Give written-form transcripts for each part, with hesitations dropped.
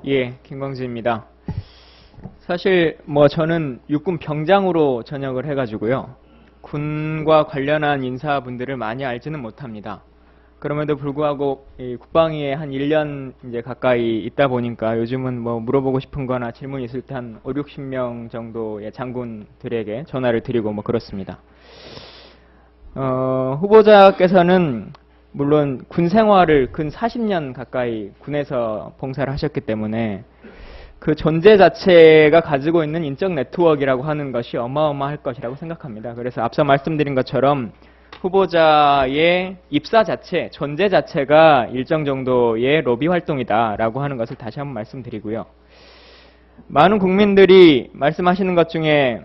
예, 김광진입니다. 사실 뭐 저는 육군 병장으로 전역을 해가지고요. 군과 관련한 인사분들을 많이 알지는 못합니다. 그럼에도 불구하고 이 국방위에 한 1년 이제 가까이 있다 보니까 요즘은 뭐 물어보고 싶은 거나 질문이 있을 때 한 5, 60명 정도의 장군들에게 전화를 드리고 뭐 그렇습니다. 후보자께서는 물론 군 생활을 근 40년 가까이 군에서 봉사를 하셨기 때문에 그 존재 자체가 가지고 있는 인적 네트워크라고 하는 것이 어마어마할 것이라고 생각합니다. 그래서 앞서 말씀드린 것처럼 후보자의 입사 자체, 존재 자체가 일정 정도의 로비 활동이다라고 하는 것을 다시 한번 말씀드리고요. 많은 국민들이 말씀하시는 것 중에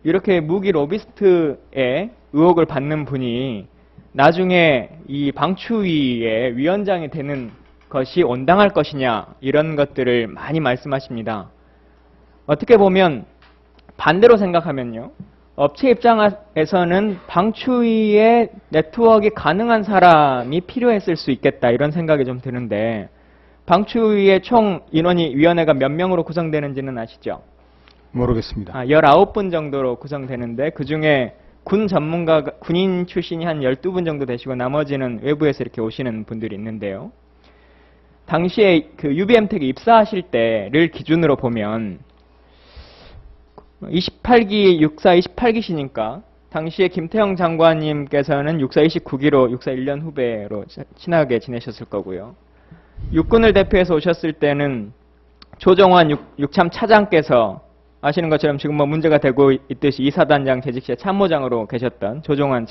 이렇게 무기 로비스트의 의혹을 받는 분이 나중에 이 방추위의 위원장이 되는 것이 온당할 것이냐 이런 것들을 많이 말씀하십니다. 어떻게 보면 반대로 생각하면요. 업체 입장에서는 방추위의 네트워크가 가능한 사람이 필요했을 수 있겠다 이런 생각이 좀 드는데 방추위의 총 인원이 위원회가 몇 명으로 구성되는지는 아시죠? 모르겠습니다. 19분 정도로 구성되는데 그중에 군 전문가, 군인 출신이 한 12분 정도 되시고 나머지는 외부에서 이렇게 오시는 분들이 있는데요. 당시에 그 UBM택에 입사하실 때를 기준으로 보면 28기, 육사 28기시니까 당시에 김태형 장관님께서는 육사 29기로 육사 1년 후배로 친하게 지내셨을 거고요. 육군을 대표해서 오셨을 때는 조정환 육참 차장께서 아시는 것처럼 지금 뭐 문제가 되고 있듯이 이사단장 재직 시에 참모장으로 계셨던 조정환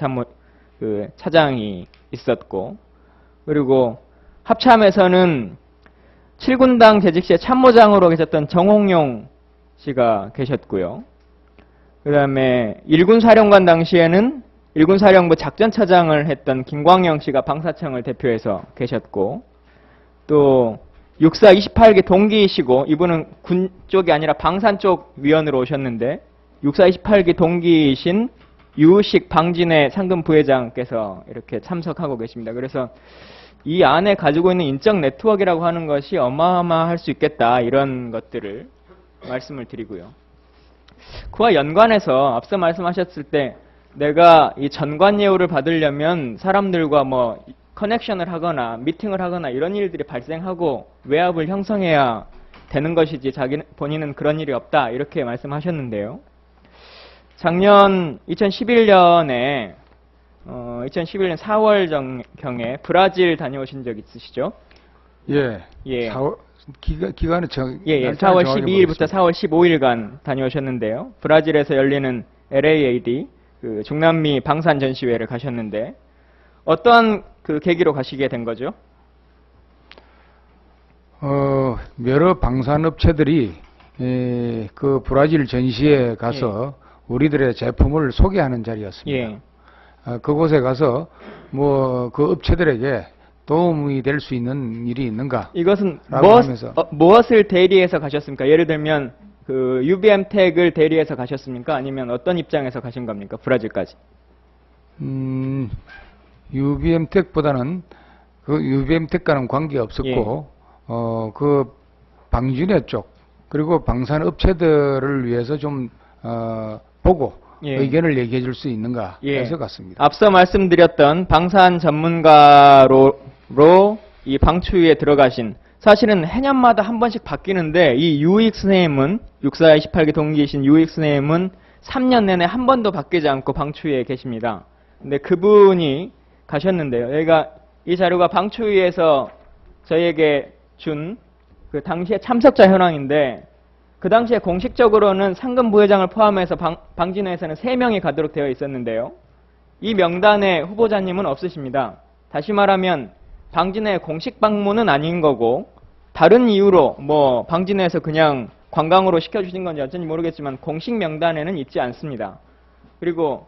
차장이 있었고, 그리고 합참에서는 7군당 재직 시에 참모장으로 계셨던 정홍용 씨가 계셨고요. 그 다음에 1군 사령관 당시에는 1군 사령부 작전차장을 했던 김광영 씨가 방사청을 대표해서 계셨고, 또 육사 28기 동기이시고 이분은 군 쪽이 아니라 방산 쪽 위원으로 오셨는데 육사 28기 동기이신 유식 방진회 상금 부회장께서 이렇게 참석하고 계십니다. 그래서 이 안에 가지고 있는 인적 네트워크라고 하는 것이 어마어마할 수 있겠다 이런 것들을 말씀을 드리고요. 그와 연관해서 앞서 말씀하셨을 때 내가 이 전관 예우를 받으려면 사람들과 뭐 커넥션을 하거나 미팅을 하거나 이런 일들이 발생하고 외압을 형성해야 되는 것이지 본인은 그런 일이 없다 이렇게 말씀하셨는데요. 작년 2011년 4월경에 브라질 다녀오신 적 있으시죠? 예. 4월, 기간은 4월 12일부터 4월 15일간 다녀오셨는데요. 브라질에서 열리는 LAAD 그 중남미 방산 전시회를 가셨는데 어떠한 그 계기로 가시게 된 거죠? 여러 방산업체들이 그 브라질 전시회에 가서 우리들의 제품을 소개하는 자리였습니다. 그곳에 가서 뭐 그 업체들에게 도움이 될 수 있는 일이 있는가? 이것은 무엇을 대리해서 가셨습니까? 예를 들면 그 UBM택을 대리해서 가셨습니까? 아니면 어떤 입장에서 가신 겁니까? 브라질까지? UBM택보다는 그 UBM택과는 관계 없었고 그 방진회 쪽 그리고 방산 업체들을 위해서 좀 보고 의견을 얘기해 줄 수 있는가 해서 갔습니다. 앞서 말씀드렸던 방산 전문가로 이 방추위에 들어가신 사실은 해년마다 한 번씩 바뀌는데 이 유익 선생님은 육사 28기 동기이신 유익 선생님은 3년 내내 한 번도 바뀌지 않고 방추위에 계십니다. 근데 그분이 가셨는데요. 여기가 이 자료가 방추위에서 저희에게 준 그 당시의 참석자 현황인데 그 당시에 공식적으로는 상금 부회장을 포함해서 방진회에서는 3명이 가도록 되어 있었는데요. 이 명단에 후보자님은 없으십니다. 다시 말하면 방진회 공식 방문은 아닌 거고 다른 이유로 뭐 방진회에서 그냥 관광으로 시켜주신 건지 어쩐지 모르겠지만 공식 명단에는 있지 않습니다. 그리고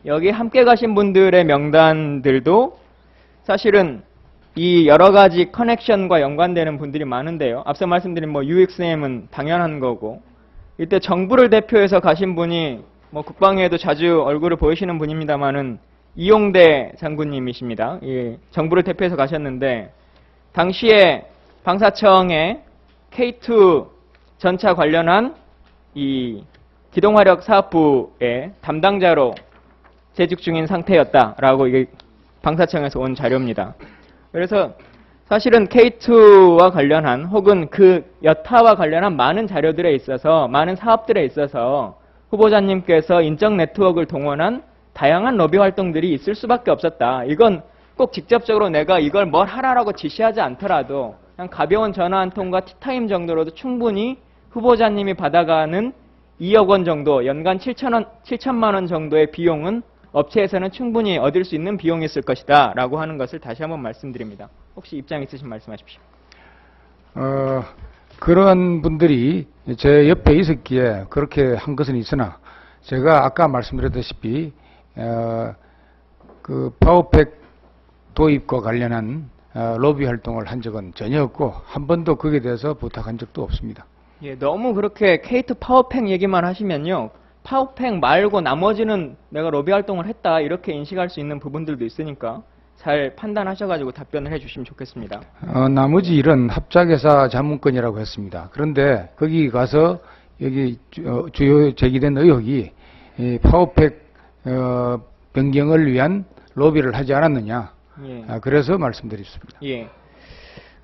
여기 함께 가신 분들의 명단들도 사실은 이 여러 가지 커넥션과 연관되는 분들이 많은데요. 앞서 말씀드린 뭐 UXM은 당연한 거고 이때 정부를 대표해서 가신 분이 뭐 국방위에도 자주 얼굴을 보이시는 분입니다만은 이용대 장군님이십니다. 예, 정부를 대표해서 가셨는데 당시에 방사청에 K2 전차 관련한 이 기동화력 사업부의 담당자로 재직 중인 상태였다라고 이게 방사청에서 온 자료입니다. 그래서 사실은 K2와 관련한 혹은 그 여타와 관련한 많은 자료들에 있어서 많은 사업들에 있어서 후보자님께서 인적 네트워크를 동원한 다양한 로비 활동들이 있을 수밖에 없었다. 이건 꼭 직접적으로 내가 이걸 뭘 하라라고 지시하지 않더라도 그냥 가벼운 전화 한 통과 티타임 정도로도 충분히 후보자님이 받아가는 2억 원 정도, 연간 7천만 원 정도의 비용은 업체에서는 충분히 얻을 수 있는 비용이 있을 것이다 라고 하는 것을 다시 한번 말씀드립니다. 혹시 입장 있으시면 말씀하십시오. 그런 분들이 제 옆에 있었기에 그렇게 한 것은 있으나 제가 아까 말씀드렸다시피 그 파워팩 도입과 관련한 로비 활동을 한 적은 전혀 없고 한 번도 거기에 대해서 부탁한 적도 없습니다. 예, 너무 그렇게 K2 파워팩 얘기만 하시면요. 파워팩 말고 나머지는 내가 로비 활동을 했다 이렇게 인식할 수 있는 부분들도 있으니까 잘 판단하셔가지고 답변을 해주시면 좋겠습니다. 나머지 일은 합작회사 자문권이라고 했습니다. 그런데 거기 가서 여기 주요 제기된 의혹이 이 파워팩 변경을 위한 로비를 하지 않았느냐. 예. 그래서 말씀드렸습니다. 예.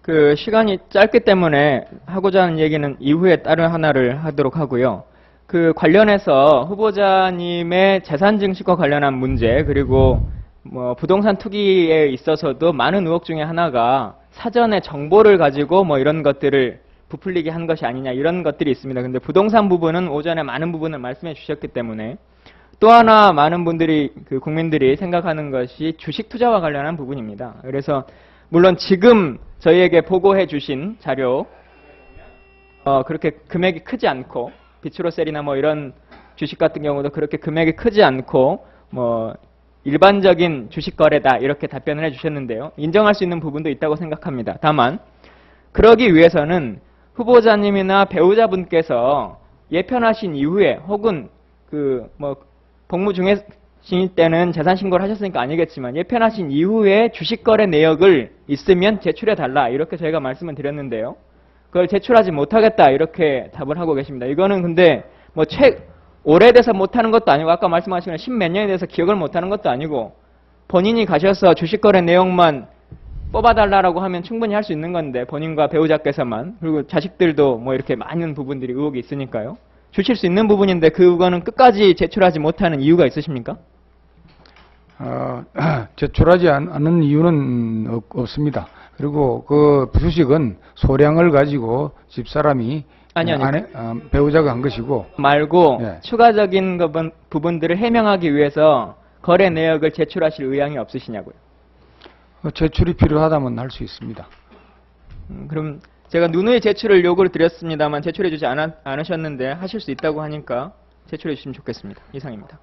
그 시간이 짧기 때문에 하고자 하는 얘기는 이후에 다른 하나를 하도록 하고요. 그 관련해서 후보자님의 재산 증식과 관련한 문제 그리고 뭐 부동산 투기에 있어서도 많은 의혹 중에 하나가 사전에 정보를 가지고 뭐 이런 것들을 부풀리게 한 것이 아니냐 이런 것들이 있습니다. 근데 부동산 부분은 오전에 많은 부분을 말씀해 주셨기 때문에 또 하나 많은 분들이 그 국민들이 생각하는 것이 주식 투자와 관련한 부분입니다. 그래서 물론 지금 저희에게 보고해 주신 자료 그렇게 금액이 크지 않고 비추로셀이나 뭐 이런 주식 같은 경우도 그렇게 금액이 크지 않고 뭐 일반적인 주식 거래다 이렇게 답변을 해주셨는데요. 인정할 수 있는 부분도 있다고 생각합니다. 다만 그러기 위해서는 후보자님이나 배우자분께서 예편하신 이후에 혹은 그 뭐 복무 중이실 때는 재산 신고를 하셨으니까 아니겠지만 예편하신 이후에 주식 거래 내역을 있으면 제출해 달라 이렇게 저희가 말씀을 드렸는데요. 그걸 제출하지 못하겠다 이렇게 답을 하고 계십니다. 이거는 근데 뭐 오래돼서 못하는 것도 아니고 아까 말씀하신 십몇 년이 돼서 기억을 못하는 것도 아니고 본인이 가셔서 주식거래 내용만 뽑아달라고 하면 충분히 할 수 있는 건데 본인과 배우자께서만 그리고 자식들도 뭐 이렇게 많은 부분들이 의혹이 있으니까요. 주실 수 있는 부분인데 그거는 끝까지 제출하지 못하는 이유가 있으십니까? 제출하지 않는 이유는 없습니다. 그리고 그 주식은 소량을 가지고 집사람이 아니. 배우자가 한 것이고 말고 네. 추가적인 부분들을 해명하기 위해서 거래 내역을 제출하실 의향이 없으시냐고요. 제출이 필요하다면 할 수 있습니다. 그럼 제가 누누이 제출을 요구를 드렸습니다만 제출해 주지 않으셨는데 하실 수 있다고 하니까 제출해 주시면 좋겠습니다. 이상입니다.